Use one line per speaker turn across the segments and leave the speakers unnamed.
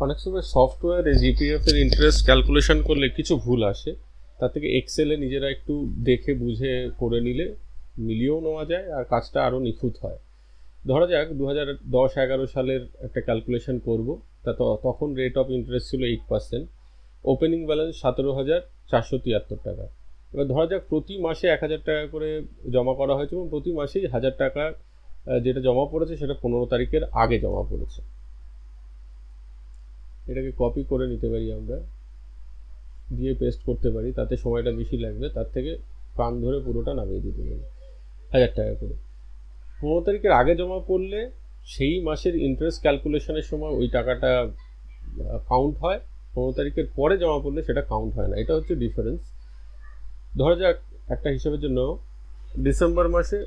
অনেক সময় সফটওয়্যারে জিপিএফ এর ইন্টারেস্ট ক্যালকুলেশন করলে কিছু ভুল আসে, তার থেকে এক্সেলে নিজেরা একটু দেখে বুঝে করে নিলে মিলিয়েও নেওয়া যায় আর কাজটা আরও নিখুঁত হয়। ধরা যাক 2010-11 সালের একটা ক্যালকুলেশন করব, তখন রেট অফ ইন্টারেস্ট ছিল 8%, ওপেনিং ব্যালেন্স 17,473 টাকা। এবার ধরা যাক প্রতি মাসে 1,000 টাকা করে জমা করা হয়েছে এবং প্রতি মাসেই 1,000 টাকা যেটা জমা পড়েছে সেটা 15 তারিখের আগে জমা পড়েছে। এটাকে কপি করে নিতে পারি, আমরা দিয়ে পেস্ট করতে পারি, তাতে সময়টা বেশি লাগবে, তার থেকে কান ধরে পুরোটা নামিয়ে দিতে পারি 1,000 টাকা করে। 15 তারিখের আগে জমা পড়লে সেই মাসের ইন্টারেস্ট ক্যালকুলেশনের সময় ওই টাকাটা কাউন্ট হয়, 15 তারিখের পরে জমা পড়লে সেটা কাউন্ট হয় না। এটা হচ্ছে ডিফারেন্স। ধরা যাক একটা হিসাবের জন্য ডিসেম্বর মাসে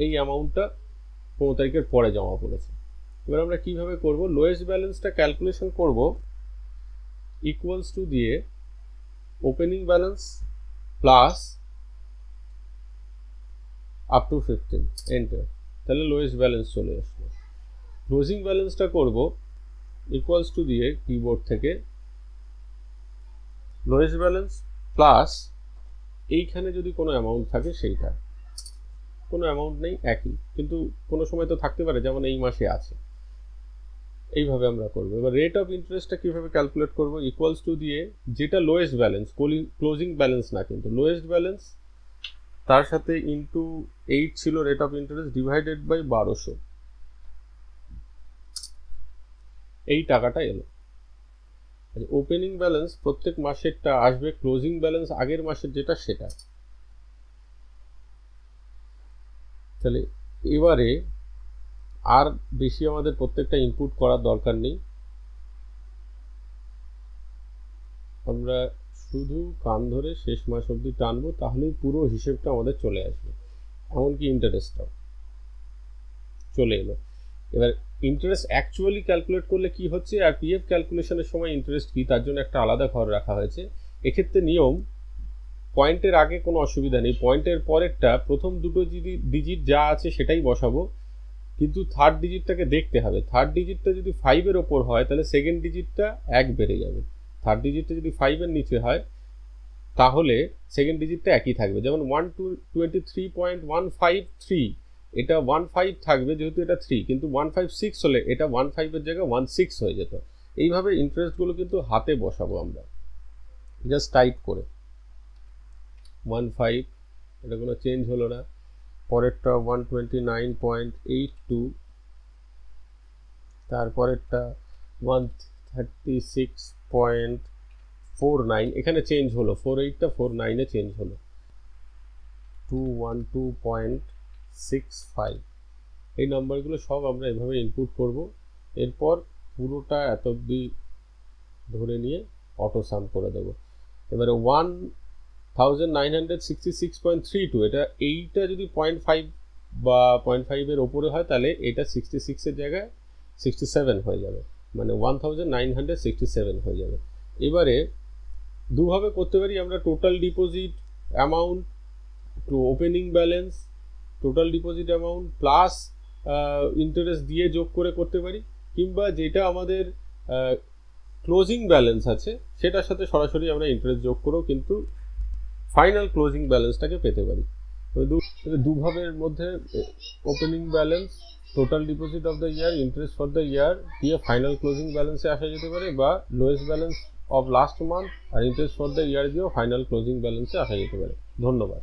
এই অ্যামাউন্টটা 15 তারিখের পরে জমা পড়েছে। এবার আমরা কিভাবে করব, লোয়েস্ট ব্যালেন্সটা ক্যালকুলেশন করব ইকুয়ালস টু দিয়ে opening balance plus up to 15 enter, তাহলে লোয়েস্ট ব্যালেন্স চলে আসলো। ক্লোজিং ব্যালেন্সটা করব ইকুয়ালস টু দিয়ে কিবোর্ড থেকে লোয়েস্ট ব্যালেন্স প্লাস এইখানে যদি কোনো অ্যামাউন্ট থাকে সেইটা, কোনো অ্যামাউন্ট নেই একই, কিন্তু কোনো সময় তো থাকতে পারে, যেমন এই মাসে আছে। এইভাবে আমরা করবো। এবার রেট অফ ইন্টারেস্টটা কীভাবে ক্যালকুলেট করবো, ইকুয়ালস টু দিয়ে যেটা লোয়েস্ট ব্যালেন্স, ক্লোজিং ব্যালেন্স না কিন্তু লোয়েস্ট ব্যালেন্স, তার সাথে ইন্টু 8 ছিল rate of interest, divided by 1200, এই টাকাটা এলো। ওপেনিং ব্যালেন্স প্রত্যেক মাসেরটা আসবে, ক্লোজিং ব্যালেন্স আগের মাসের যেটা সেটা। তাহলে এবারে আর বেশি আমাদের প্রত্যেকটা ইনপুট করার দরকার নেই, আমরা শুধু কান ধরে শেষ মাস অবধি টানবো, তাহলেই পুরো হিসেবটা আমাদের চলে আসবে, এমনকি ইন্টারেস্টটাও চলে এলো। এবার ইন্টারেস্ট অ্যাকচুয়ালি ক্যালকুলেট করলে কি হচ্ছে আর পিএফ ক্যালকুলেশনের সময় ইন্টারেস্ট কি, তার জন্য একটা আলাদা ঘর রাখা হয়েছে। এক্ষেত্রে নিয়ম, পয়েন্টের আগে কোনো অসুবিধা নেই, পয়েন্টের পরেরটা প্রথম দুটো ডিজিট যা আছে সেটাই বসাবো, কিন্তু থার্ড ডিজিটটাকে দেখতে হবে। থার্ড ডিজিটটা যদি 5-এর ওপর হয় তাহলে সেকেন্ড ডিজিটটা 1 বেড়ে যাবে, থার্ড ডিজিটটা যদি 5-এর নিচে হয় তাহলে সেকেন্ড ডিজিটটা একই থাকবে। যেমন 123.153, এটা 15 থাকবে যেহেতু এটা 3, কিন্তু 156 হলে এটা 15-এর জায়গায় 16 হয়ে যেত। এইভাবে ইন্টারেস্টগুলো কিন্তু হাতে বসাবো আমরা, জাস্ট টাইপ করে 15, এটা কোনো চেঞ্জ হলো না। পরেরটা 129.82, তারপরেরটা 136.49, এখানে চেঞ্জ হলো, 48টা 49-এ চেঞ্জ হলো, 212.65। এই নাম্বারগুলো সব আমরা এভাবে ইনপুট করব, এরপর পুরোটা এত অবধি ধরে নিয়ে অটো সাম করে দেবো। এবারে 1966.32, এইটা যদি 0.5 বা 0.5-এর ওপরে হয় তাহলে এটা 66-এর জায়গায় 67 হয়ে যাবে, মানে 1967 হয়ে যাবে। এবারে দুভাবে করতে পারি আমরা, total deposit amount two opening balance, total deposit amount plus interest দিয়ে যোগ করে করতে পারি, কিংবা যেটা আমাদের ক্লোজিং ব্যালেন্স আছে সেটার সাথে সরাসরি আমরা ইন্টারেস্ট যোগ করেও কিন্তু ফাইনাল ক্লোজিং ব্যালেন্সটাকে পেতে পারি। দুভাবের মধ্যে opening balance, total deposit of the year, interest for the year দিয়ে ফাইনাল ক্লোজিং ব্যালেন্সে আসা যেতে পারে, বা lowest balance of last month আর ইন্টারেস্ট ফর দ্য ইয়ার দিয়েও ফাইনাল ক্লোজিং ব্যালেন্সে আসা যেতে পারে। ধন্যবাদ।